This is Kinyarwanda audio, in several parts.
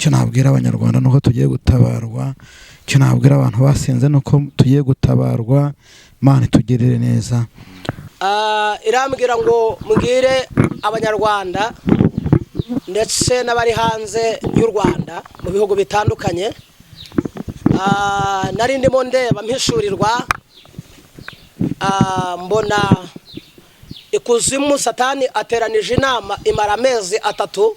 icyo nabwira abanyarwanda nuko tugiye gutabarwa, icyo nabwira abantu basinze nuko tugiye gutabarwa. Imana itugirire neza. Irambwira ngo mbwire abanyarwanda ndetse n'abari hanze y'u Rwanda mu bihugu bitandukanye, nari ndimo ndeba mpishurirwa, mbona ikuzimu Satani ateranije inama imara amezi 3.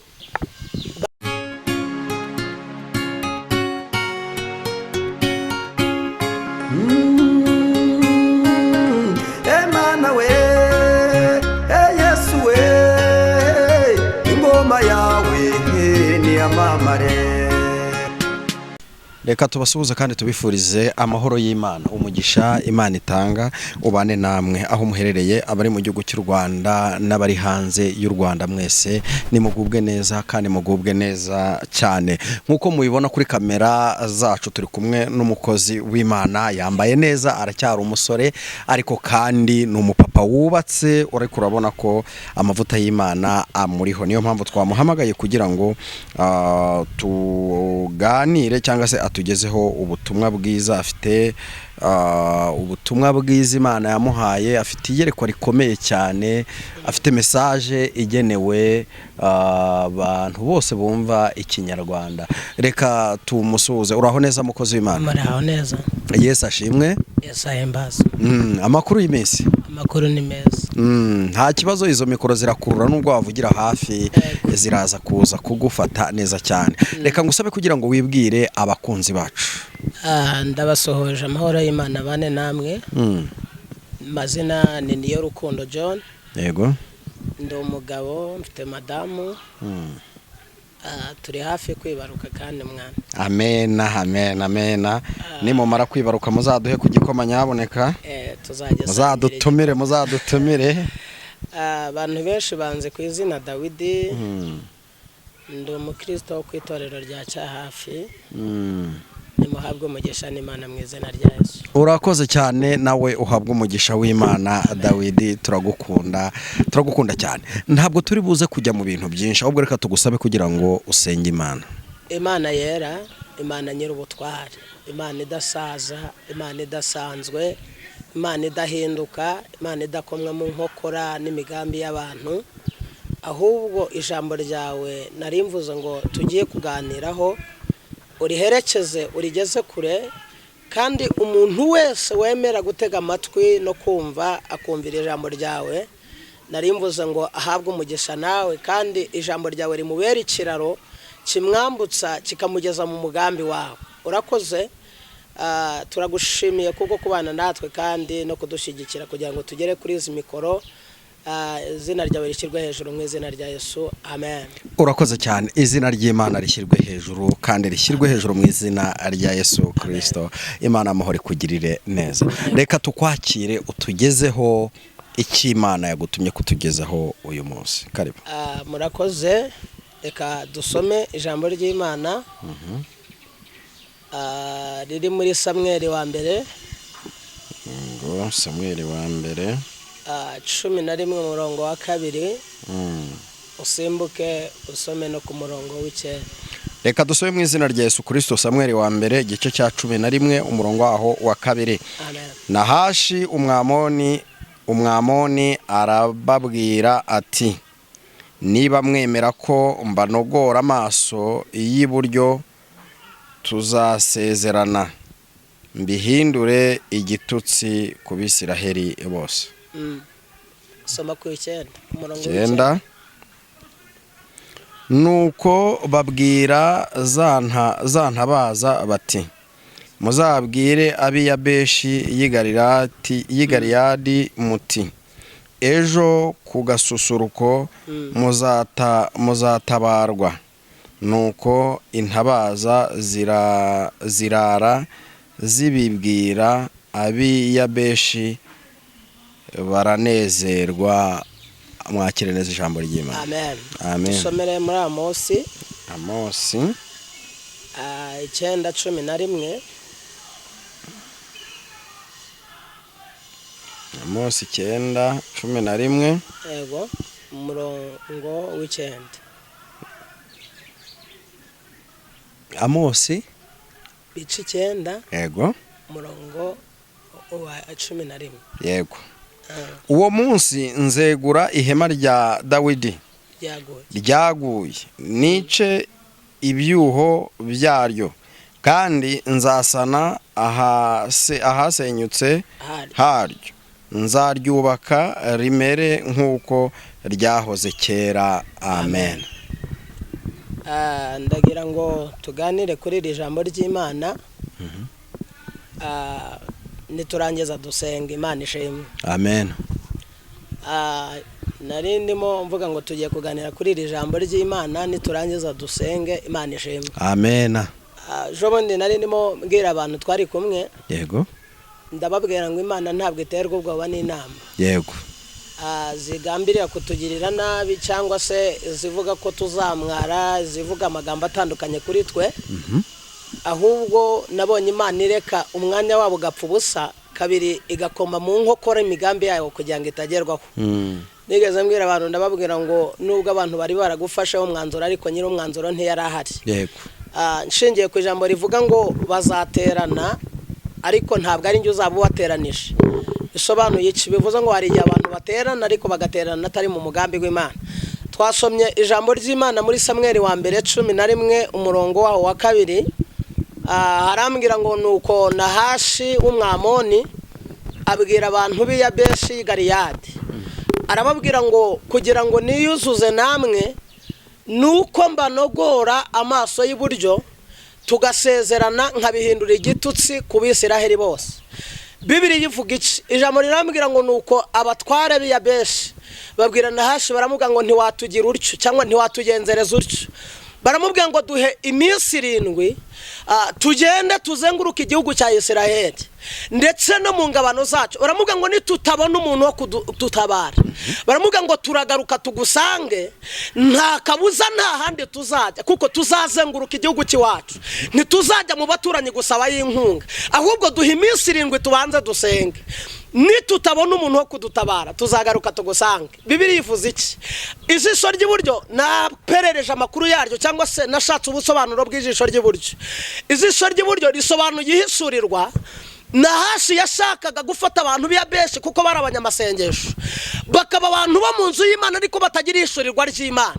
Emana we, Yesu we, ingoma yawe ni amamare. Reka tubasuhuze kandi tubifurize amahoro y'Imana, umugisha Imana itanga ubane namwe aho muherereye, abari mu gihugu cy'u Rwanda n'abari hanze y'u Rwanda, mwese nimugubwe neza kandi mugubwe neza cyane. Nkuko mubibona kuri kamera zacu, turi kumwe n'umukozi w'Imana, yambaye neza, aracyari umusore ariko kandi ni umupapa wubatse, uriko urabona ko amavuta y'Imana amuriho. Niyo mpamvu twamuhamagaye kugira ngo tuganire cyangwa se tugezeho ubutumwa bwiza. Afite ubutumwa bwiza Imana yamuhaye, afite iyerekwa rikomeye cyane, afite message igenewe abantu bose bumva ikinyarwanda. Reka tumusuhuze. Uraho neza mukozi w'Imana? Muraho neza. Yesu ashimwe. Yesu ahimbaza. Amakuru y'iminsi? Amakuru ni meza. Nta kibazo, izo mikoro zirakurura nubwo wavugira hafi ziraza kuza kugufata neza cyane. Reka ngusabe kugira ngo wibwire abakunzi bacu. Ndabasohoje amahoro y'Imana bane namwe. Mazina ni Niyorukundo John. Yego. Ndi umugabo, mfite madamu. Turi hafi kwibaruka kandi mwana. Amena, amena, amena. Nimumara kwibaruka muzaduhe ku gikoma nyaboneka. Muzadutumire. Abantu benshi banze ku izina Dawidi. Ndi umukristo wo kwitorero rya Cyahafi. Nimuhabwe umugisha n'Imana mu izina rya Yesu. Urakoze cyane, nawe uhabwe umugisha w'Imana. Dawidi, turagukunda cyane. Ntabwo turi buze kujya mu bintu byinshi, ahubwo reka tugusabe kugira ngo usenge Imana. Imana yera, Imana nyir'ubutware, Imana idasaza, Imana idasanzwe, Imana idahinduka, Imana idakomwa mu nkokora n'imigambi y'abantu, ahubwo ijambo ryawe narimvuze ngo tugiye kuganiraho, uriherekeze urigeze kure, kandi umuntu wese wemera gutega amatwi no kumva akumvira ijambo ryawe, narimvuze ngo ahabwe umugisha nawe, kandi ijambo ryawe rimubera ikiraro kimwambutsa kikamugeza mu mugambi wawe. Urakoze. Turagushimiye kubwo kubana natwe kandi no kudushyigikira kugira ngo tugere kuri izi mikoro. Izina ryawe rishyirwe hejuru mu izina rya Yesu. Amen. Urakoze cyane. Izina ry'Imana rishyirwe hejuru kandi rishyirwe hejuru mu izina rya Yesu Kristo. Imana amahoro ikugirire neza. Reka tukwakire utugezeho icyo Imana yagutumye kutugezaho uyu munsi. Karibu. Murakoze. Reka dusome ijambo ry'Imana. Riri muri Samweli wa mbere. Samweli wa mbere 11 umurongo wa 2. Usimbuke usome no ku murongo w'9. Reka dusome mu izina rya Yesu Kristo. Samweli wa mbere igice cya 11 umurongo waho wa 2. Amen. Nahashi umwamoni arababwira ati, niba mwemera ko mbanogora amaso y'iburyo tuzasezerana, mbihindure igitutsi ku Bisiraheli bose. Soma ku 9 umurongo w'9. Nuko babwira za ntabaza bati, muzabwire ab'i Yabeshi y'i Galeyadi muti, ejo ku gasusuruko muzatabarwa. Nuko intabaza zirara zibibwira ab'i Yabeshi, baranezerwa. Mwakire neza ijambo ry'Imana. Amen. Amen. Dusomere muri Amosi. 9:11. Amosi 9:11. Yego, umurongo w'9. Amosi bice 9 yego umurongo wa 11. yego. Uwo munsi nzegura ihema rya Dawidi ryaguye nice ibyuho byaryo, kandi nzasana ahasenyutse haryo, nzaryubaka rimere nk'uko ryahoze kera. Amen. Ndagira ngo tuganire kuri iri jambo ry'Imana. Niturangiza dusenga Imana ishimwe. Amen. Nari ndimo mvuga ngo tugiye kuganira kuri iri jambo ry'Imana, niturangiza dusenge Imana ishimwe. Amen. Jobundi nari ndimo mbwira abantu twari kumwe. Yego. Ndababwira ngo Imana ntabwo iterwa ubwoba n'inama. Yego. Zigambirira kutugirira nabi cyangwa se zivuga ko tuzamwara, zivuga amagambo atandukanye kuri twe. Ahubwo nabonye Imana ireka umwanya wabo gapfa ubusa, kabiri igakoma mu nkokora imigambi yayo kugira ngo itagerwaho. Nigeze mbwira abantu, ndababwira ngo nubwo abantu bari baragufasheho umwanzuro, ariko nyiri umwanzuro ntiyari ahari. Yego. Nshingiye ku ijambo rivuga ngo bazaterana ariko ntabwo ari njye uzaba ubateranije. Bisobanuye iki? Bivuze ngo hari igihe abantu baterana ariko bagaterana atari mu mugambi w'Imana. Twasomye ijambo ry'Imana muri Samweli wa mbere 11 umurongo waho wa 2. Harambwira ngo nuko Nahashi w'Umwamoni abwira abantu b'i Yabeshi Galiyadi, arababwira ngo kugira ngo niyuzuze namwe nuko mbanogora amaso y'Iburyo, tugasezerana nkabihindura igitutsi ku Bisiraheli bose. Bibiri yivuga iki? Ijambo rirambwira ngo nuko abatware b'i Yabeshi babwira Nahashi, baramubwira ngo ntiwatugira utyo cyangwa ntiwatugenzereza utyo. Baramubwira ngo duhe iminsi 7 tugende tuzenguruka igihugu cya Isiraheli ndetse no mu ngabano zacu. Baramubwira ngo nitutabona umuntu wo kudutabara, baramubwira ngo turagaruka tugusange, nta kabuza nta handi tuzajya, kuko tuzazenguruka igihugu cyacu, ntituzajya mu baturanyi gusaba y'inkunga, ahubwo duhe iminsi 7 tubanze dusenge. Nitutabona umuntu wo kudutabara tuzagaruka tugusange. Bibiri yivuze iki? Ijisho ry'Iburyo naperereje amakuru yaryo cyangwa se nashatse ubusobanuro bw'ijisho ry'Iburyo. Ijisho ry'Iburyo risobanuye ihisurirwa. Nahashi yashakaga gufata abantu b'i Yabeshi kuko bari abanyamasengesho, bakaba abantu bo mu nzu y'Imana ariko batagira ishurirwa ry'Imana,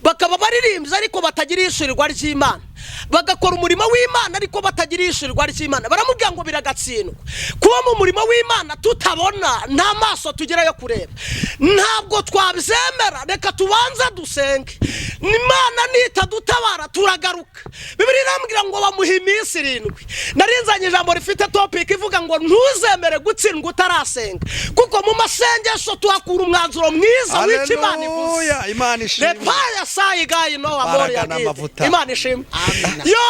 bakaba baririmbye ariko batagira ishurirwa ry'Imana, bagakora umurimo w'Imana ariko batagira ishurirwa ry'Imana. Baramubwira ngo biragatsindwa kuba mu murimo w'Imana tutabona, nta maso tugira yo kureba, ntabwo twabyemera. Reka tubanza dusenge, Imana nitadutabara turagaruka. Bibiri irambwira ngo bamuhe iminsi 7. Narinzanye ijambo rifite topic ivuga ngo ntuzemere gutsindwa utarasenga, kuko mu masengesho tuhakura umwanzuro mwiza w'Imana ivuze. Imana ishimwe. Repaya sayigayi no amore yagite. Imana ishimwe. Yo,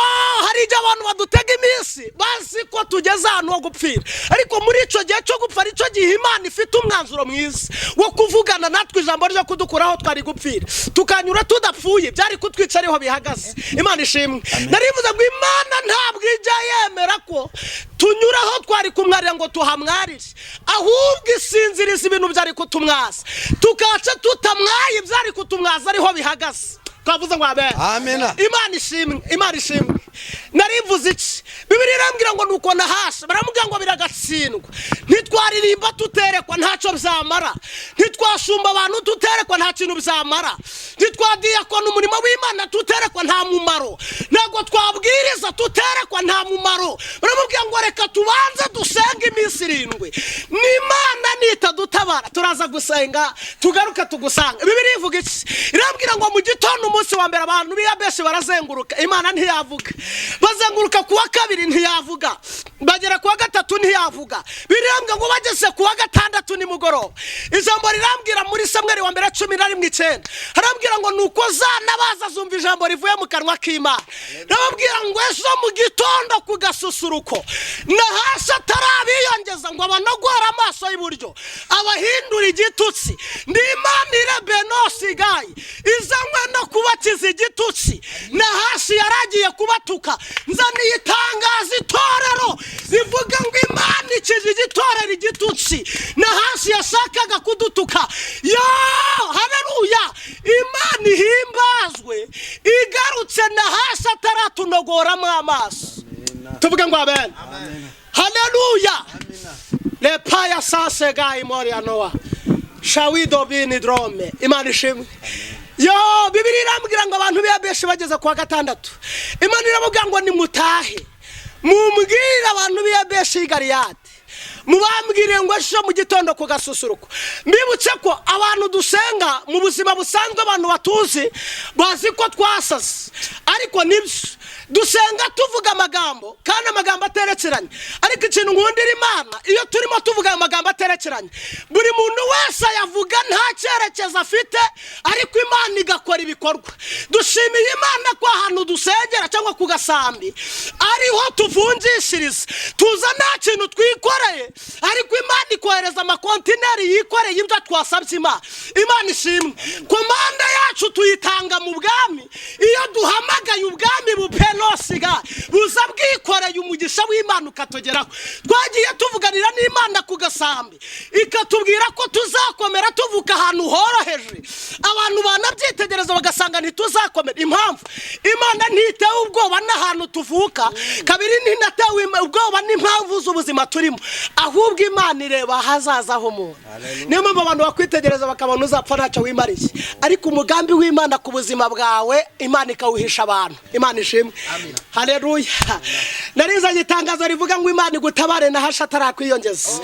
hari igihe abantu badutega iminsi bazi ko tugeze ahantu ho gupfira, ariko muri ico gihe cyo gupfa arico gihe Imana ifite umwanzuro mwiza wo kuvugana natwe ijambo ryo kudukuraho twari gupfira, tukanyura tudapfuye, byari kutwica ariho bihagaze. Imana ishimwe. Narivuze ngo Imana ntabwo ijya yemera ko tunyuraho twari kumwarira ngo tuhamwarire, ahubwo isinziriza ibintu byari kutumwaza, tukaca tutamwaye byari kutumwaza ariho bihagaze. Twavuze ngo amen. Imana ishimwe. Imana ishimwe. Narivuze iki? Bibiri irambwira ngo nuko Nahashi, baramubwira ngo biragatsindwa. Ntitwaririmba tuterekwa ntacyo byamara, ntitwashumba abantu tuterekwa nta kintu byamara, ntitwadiyakona umurimo w'Imana tuterekwa nta mumaro, ntabwo twabwiriza tuterekwa nta mumaro. Baramubwira ngo reka tubanze dusenge iminsi 7, n'Imana nitadutabara turaza gusenga tugaruka tugusanga. Bibiri ivuga iki? Irambwira ngo mu gitondo umunsi wa mbere abantu b'i Yabeshi barazenguruka, Imana ntiyavuga. Bazenguruka kuwa 2 ntiyavuga, bagera kuwa 3 ntiyavuga. Birambwira ngo bageze kuwa 6 nimugoroba, ijambo rirambwira muri Samweli wa mbere 11:9, harambwira ngo nuko zana bazazumva ijambo rivuye mu kanwa k'Imana. Nababwira ngo ejo mu gitondo ku gasusuruko Nahashi atarabiyongeza ngo abanogora amaso y'Iburyo, abahindura igitutsi, ndi Imana irebenosigaye izanywe no kubakiza igitutsi. Nahashi yaragiye kubatuka, nzaniye itangazo itorero zivuga ngo Imana ikije igitorera igitutsi na hasi yashakaga kudutuka. Yo haleluya, Imana ihimbazwe igarutse na hasi ataratunogoramo amaso. Tuvuge ngo amen. Haleluya. Le paya sase gai moria noa shawido bini drome. Imana ishimwe. Yo Bibiliya irambwira ngo abantu b'Yabeshi bageze kwa gatandatu, Imana iravuga ngo nimutahe mumbwire abantu b'Yabeshi Galeyadi, mubambwire ngo ejo mu gitondo ku gasusuruko. Mbibutse ko abantu dusenga mu buzima busanzwe, abantu batuzi bazi ko twasaze, ariko nibyo dusenga tuvuga amagambo kandi amagambo aterekeranye. Ariko ikintu nkundira Imana, iyo turimo tuvuga amagambo aterekeranye, buri muntu wese yavuga nta cyerekezo afite, ariko Imana igakora ibikorwa. Dushimiye Imana ko ahantu dusengera cyangwa ku gasambi ariho tuvunjishiriza, tuza nta kintu twikoreye, ariko Imana ikohereza amakontineri yikoreye ibyo twasabye Imana. Imana ishimwe. Komanda yacu tuyitanga mu bwami, iyo duhamagaye ubwami bupenosiga buza bwikoreye umugisha w'Imana ukatugeraho. Twagiye tuvuganira n'Imana ku gasambi, ikatubwira ko tuzakomera tuvuka ahantu horoheje, abantu banabyitegereza bagasanga ntituzakomera. Impamvu Imana ntitewe ubwoba n'ahantu tuvuka, kabiri ntinatewe ubwoba n'impamvu z'ubuzima turimo, ahubwo Imana ireba hazaza ho umuntu. Niyo mpamvu abantu bakwitegereza bakabona uzapfa ntacyo wimariye, ariko umugambi w'Imana ku buzima bwawe Imana ikawuhisha abantu. Imana ishimwe. Haleluya. Narizanye itangazo rivuga ngo Imana igutabare na hasha atarakwiyongeza.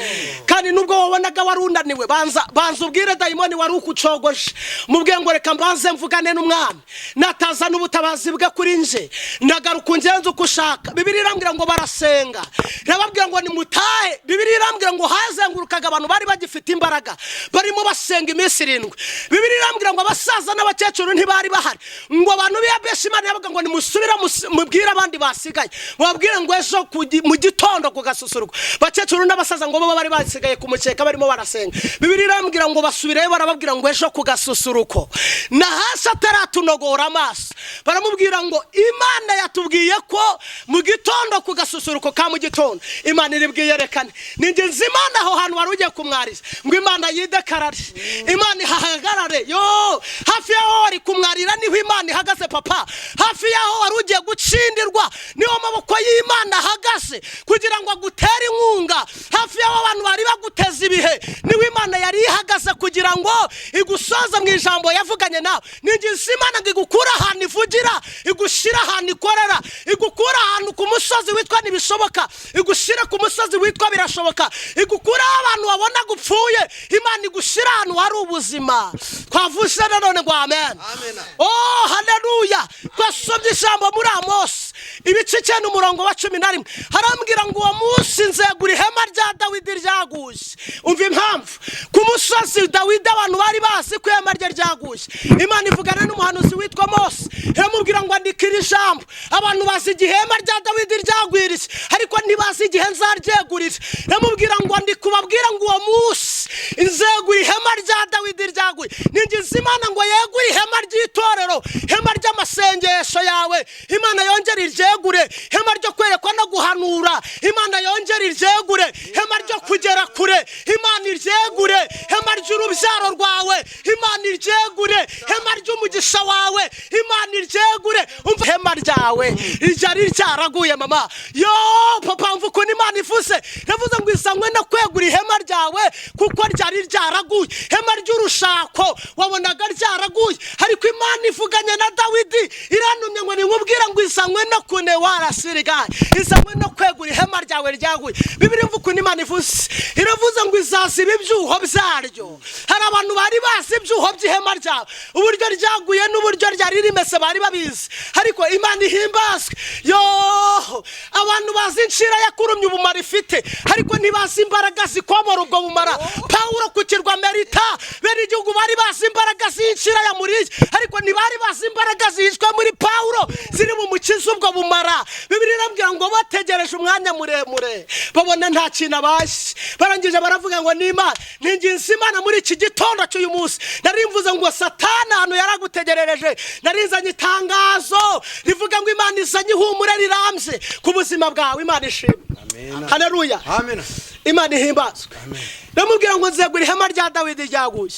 Kandi nubwo wabonaga warunaniwe, banza ubwire dayimoni wari ukucogoje, mubwiye ngo reka mbanze mvugane n'umwami, nataza n'ubutabazi bwe kuri nje ndagaruka ungenze uko ushaka. Bibiliya irambwira ngo barasenga, irababwira ngo nimutahe. Bibiliya irambwira ngo hazengurukaga abantu bari bagifite imbaraga, barimo basenga iminsi 7. Bibiliya irambwira ngo abasaza n'abakecuru ntibari bahari, ngo abantu b'Yabeshi Imana yavuga ngo nimusubira mubwira abandi basigaye, babwire ngo ejo mu gitondo ku gasusuruko. Bakecuru n'abasaza ngo bo bari basigaye ku mukeka barimo barasenga. Bibiliya irambwira ngo basubireyo, barababwira ngo ejo ku gasusuruko na hasi ataratunogora amaso, baramubwira ngo Imana yatubwiye ko mu gitondo ku gasusuruko ka mu gitondo Imana iri bwiyerekane. Ningenzi Imana aho hantu wari ugiye kumwariza ngo Imana yidekarare, Imana ihagarare. Yo hafi yaho wari kumwarira niho Imana ihagaze papa, hafi yaho wari ugiye gucindirwa niho amaboko y'Imana ahagaze kugira ngo agutere inkunga. Hafi yaho abantu bari baguteza ibihe niho Imana yari ihagaze kugira ngo igusoza mu ijambo yavuganye nawe. Ningenzi Imana ngo igukura ahantu ivugira, igushira ahantu ikorera, igukura ahantu ku musozi witwa ntibishoboka, igushira ku musozi witwa birashoboka, igukura abantu wabona gupfuye, Imana igushira ahantu hari ubuzima. Twavuze none ngo amen. Oh haleluya. Twasomye ijambo muri Amosi ibice 9:11, harambwira ngo uwo munsi nzegura ihema rya Dawidi ryaguye. Umva impamvu, ku musozi Dawidi abantu bari bazi ko ihema rye ryaguye. Imana ivugana n'umuhanuzi witwa Mose, iramubwira ngo andikira ijambo. Abantu bazi igihema rya Dawidi ryagwirije, ariko ntibazi igihe nzaryegurira. Iramubwira ngo andikubabwira ngo uwo munsi nzegura ihema rya Dawidi ryaguye. Ningize Imana ngo yegure ihema ry'itorero, ihema ry'amasengesho yawe Imana yongera iryegure, ihema ryo kwerekwa no guhanura Imana yongera iryegure, ihema ryo kugera kure Imana iryegure, ihema ry'urubyaro rwawe Imana iryegure, ihema ry'umugisha wawe Imana iryegure. Umva ihema ryawe ryari ryaraguye mama. Yo papa mvuko ukuntu Imana ivuze, yavuze ngo isangwe no kwegura ihema ryawe kuko ryari ryaraguye. Ihema ry'urushako wabonaga ryaraguye, ariko Imana ivuganye na Dawidi iranumye ngo nimubwira ngo isangwe no kune warasirigaye, isangwe no kwegura ihema ryawe ryaguye. Bibiliya mvuko ukuntu Imana ivuze, iravuze ngo izaziba ibyuho byaryo. Hari abantu bari bazi ibyuho by'ihema ryawe, uburyo ryaguye n'uburyo ryari rimese bari babizi, ariko Imana ihimbazwe. Yo abantu bazi inshira yakurumye ubumara ifite, ariko ntibazi imbaraga zikomora ubwo bumara. Pawulo ku kirwa Merita bene igihugu bari bazi imbaraga z'inshira ya Muriye, ariko ntibari bazi imbaraga zihishwe muri Pawulo ziri mu mukiza ubwo bumara. Bibiliya irambwira ngo bategereje umwanya muremure babona nta kintu abashi, barangije baravuga ngo n'Imana ninginze Imana muri iki gitondo cy'uyu munsi narimvuze ngo Satani hano yaragutegerereje. Narizanye itangazo rivuga ngo Imana izanye ihumure rirambye ku buzima bwawe. Imana ishimwe. Haleluya. Amen. Imana ihimbazwe. Ndamubwira ngo nzegura ihema rya Dawidi ryaguye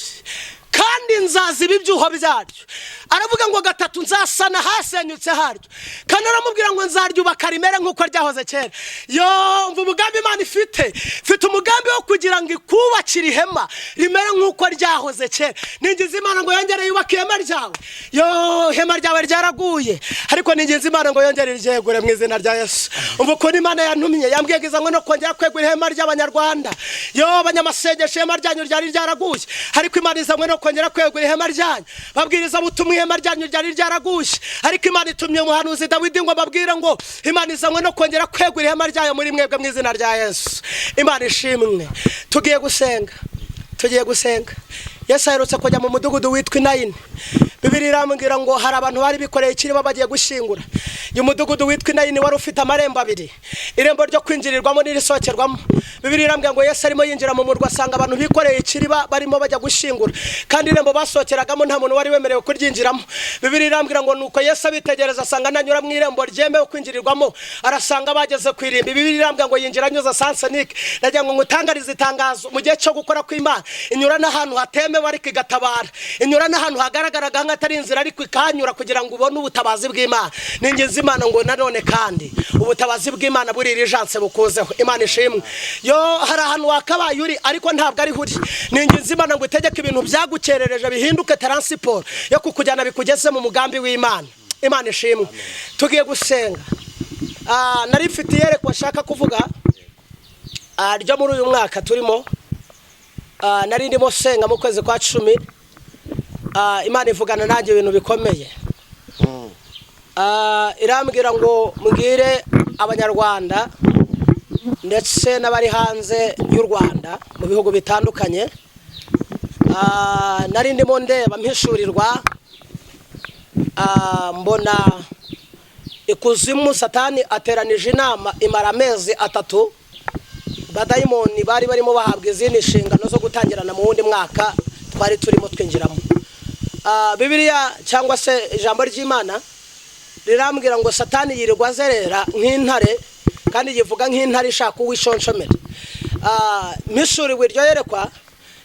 kandi nzaziba ibyuho byaryo. Aravuga ngo gatatu nzasana hasenyutse haryo kandi aramubwira ngo nzaryubaka rimere nk'uko ryahoze kera. Yo mvu umugambi Imana ifite umugambi wo kugira ngo ikubakire ihema rimere nk'uko ryahoze kera. Ningize Imana ngo yongere yubake ihema ryawe. Yo ihema ryawe ryaraguye ariko ningize Imana ngo yongere ryegure mu izina rya Yesu. Umva ko Imana yantumye yambwiye ngo no kongera kwegura ihema ry'abanyarwanda. Yo abanyamasengesho ihema ryanyu ryari ryaraguye ariko Imana izamwe no kongera kwegura ihema ryanyu. Babwiriza butumwa ihema ryanyu ryari ryaraguye ariko Imana itumye umuhanuzi Dawidi ngo babwire ngo Imana izamwe no kongera kwegura ihema ryayo muri mwebwe mu izina rya Yesu. Imana ishimwe. Tugiye gusenga. Yesu aherutse kujya mu mudugudu witwa Inayini. Bibiri irambwira ngo hari abantu bari bikoreye ikiriba bagiye gushingura. Uyu mudugudu witwa Inayini wari ufite amarembo abiri, irembo ryo kwinjirirwamo n'irisokerwamo. Bibiri irambwira ngo Yesu arimo yinjira mu murwa asanga abantu bikoreye ikiriba barimo bajya gushingura kandi irembo basokeragamo nta muntu wari wemerewe kuryinjiramo. Bibiri irambwira ngo nuko Yesu abitegereza asanga nanyura mu irembo ryemewe kwinjirirwamo arasanga bageze ku irimbi. Bibiri irambwira ngo yinjira anyuza Sansanike. Nagira ngo ngutangarize itangazo mu gihe cyo gukora kw'Imana inyura n'ahantu hatemewe ariko igatabara, inyura n'ahantu hagaragaraga nk'atari inzira ariko ikanyura kugira ngo ubone ubutabazi bw'Imana. Ningize Imana ngo nanone kandi ubutabazi bw'Imana buri irijanse bukuzeho. Imana ishimwe. Yo hari ahantu wakabaye uri ariko ntabwo ari huri. Ningize Imana ngo itegeke ibintu byagukerereje bihinduke transport yo kukujyana bikugeze mu mugambi w'Imana. Imana ishimwe. Tugiye gusenga. Nari mfite yerekwa shaka kuvuga ryo muri uyu mwaka turimo. Nari ndimo senga mu kwezi kwa 10. Imana ivugana nanjye ibintu bikomeye. Irambwira ngo mbwire abanyarwanda ndetse n'abari hanze y'u Rwanda mu bihugu bitandukanye. Nari ndimo ndeba mpishurirwa mbona ikuzimu Satani ateranije inama imara amezi 3. Badayimoni bari barimo bahabwa izindi nshingano zo gutangirana mu wundi mwaka twari turimo twinjiramo. Bibiliya cyangwa se ijambo ry'Imana rirambwira ngo Satani yirirwa azerera nk'intare kandi yivuga nk'intare ishaka uwishonshomera. Mishuriwe iryo yerekwa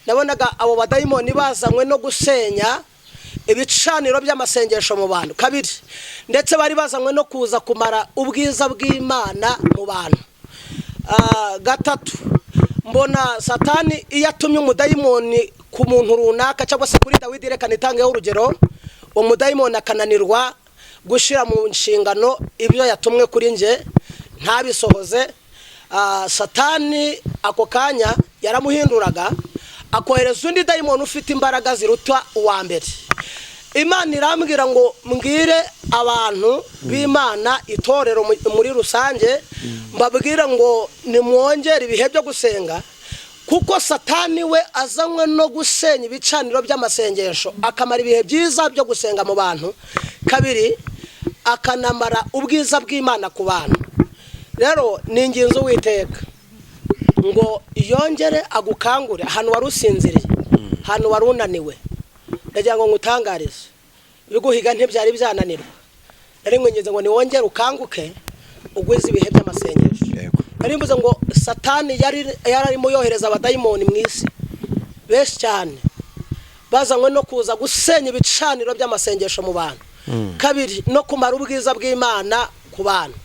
nabonaga abo badayimoni bazanywe no gusenya ibicaniro by'amasengesho mu bantu. Kabiri ndetse bari bazanywe no kuza kumara ubwiza bw'Imana mu bantu. Gatatu mbona Satani iyo atumye umudayimoni ku muntu runaka cyangwa se kuri Dawidi reka nitangeho urugero, umudayimoni akananirwa gushira mu nshingano ibyo yatumwe kuri nje ntabisohoze. Satani ako kanya yaramuhinduraga akohereza undi dayimoni ufite imbaraga ziruta uwa mbere. Imana irambwira ngo mbwire abantu b'Imana itorero muri rusange mbabwira ngo nimwongere ibihe byo gusenga kuko Satani we azanywe no gusenya ibicaniro by'amasengesho akamara ibihe byiza byo gusenga mu bantu. Kabiri akanamara ubwiza bw'Imana ku bantu. Rero ninginze Uwiteka ngo yongere agukangure ahantu warusinziriye, ahantu warunaniwe. Ndagira ngo ngutangarize biguhiga ntibyari byananirwa. Nari nkwinginze ngo niwongere ukanguke ugwize ibihe by'amasengesho. Nari mvuze ngo Satani yararimo yohereza abadayimoni mu isi benshi cyane bazanywe no kuza gusenya ibicaniro by'amasengesho mu bantu. Kabiri no kumara ubwiza bw'Imana ku bantu.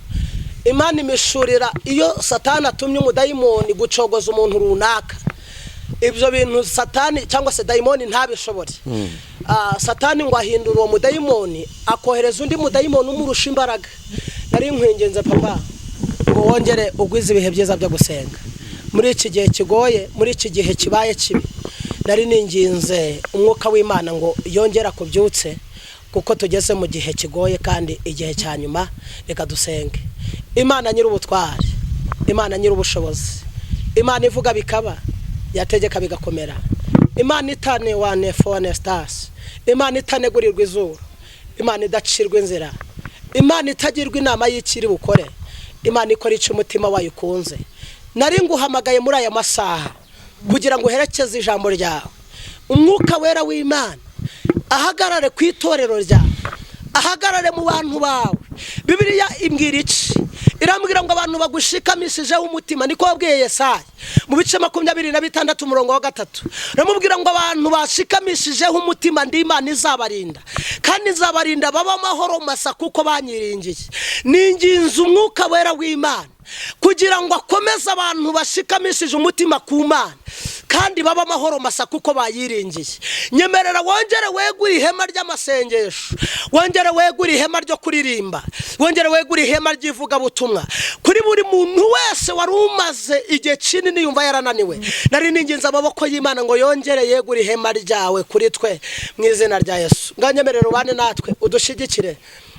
Imana imishurira iyo Satani atumye umudayimoni gucogoza umuntu runaka, ibyo bintu Satani cyangwa se dayimoni ntabishobore. Satani ngo ahindura uwo mudayimoni akohereza undi mudayimoni umurusha imbaraga. Nari nkwinginze papa ngo wongere ugwize ibihe byiza byo gusenga muri iki gihe kigoye, muri iki gihe kibaye kibi. Nari ninginze umwuka w'Imana ngo yongera kubyutse kuko tugeze mu gihe kigoye kandi igihe cya nyuma. Reka dusenge. Imana nyir'ubutware, Imana nyir'ubushobozi, Imana ivuga bikaba yategeka bigakomera, Imana itane wane fone stars, Imana itanegurirwa izuru, Imana idacirwa inzira, Imana itagirwa inama y'ikiri bukore, Imana ikora icyo umutima wayo ukunze. Nari nguhamagaye muri aya masaha kugira ngo uherekeze ijambo ryawe. Umwuka wera w'Imana ahagarare ku itorero ryawe, ahagarare mu bantu bawe. Bibiliya imbwira iki? irambwira ngo abantu bagushikamishijeho umutima, niko wabwiye Yesaya mu bice 26 umurongo wa 3. Ramubwira ngo abantu bashikamishijeho umutima ndi Imana izabarinda, kandi izabarinda baba amahoro masa kuko banyiringiye. Ninginze umwuka wera w'Imana kugira ngo akomeze abantu bashikamishije umutima ku Mana, kandi baba amahoro masa kuko bayiringiye. Nyemerera wongere wegura ihema ry'amasengesho, wongere wegura ihema ryo kuririmba, wongere wegura ihema ry'ivuga butumwa kuri buri muntu wese wari umaze igihe kinini yumva yarananiwe. Nari ninginze amaboko y'Imana ngo yongere yegura ihema ryawe kuri twe mu izina rya Yesu. Nganyemerera ubane natwe udushigikire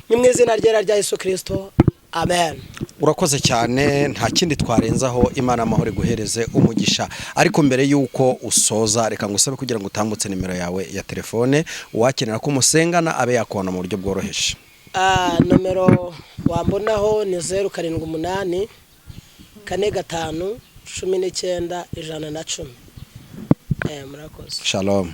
mu izina rya Yesu Kristo, amen. Urakoze cyane, nta kindi twarenzaho. Imana amahoro iguhereze umugisha. Ariko mbere yuko usoza, reka ngusabe kugira ngo utambutse nimero yawe ya telefone, uwakenera ko musengana abe yakubona mu buryo bworoheje. Nomero wambonaho ni 078 45 19 110. Murakoze. Shalom.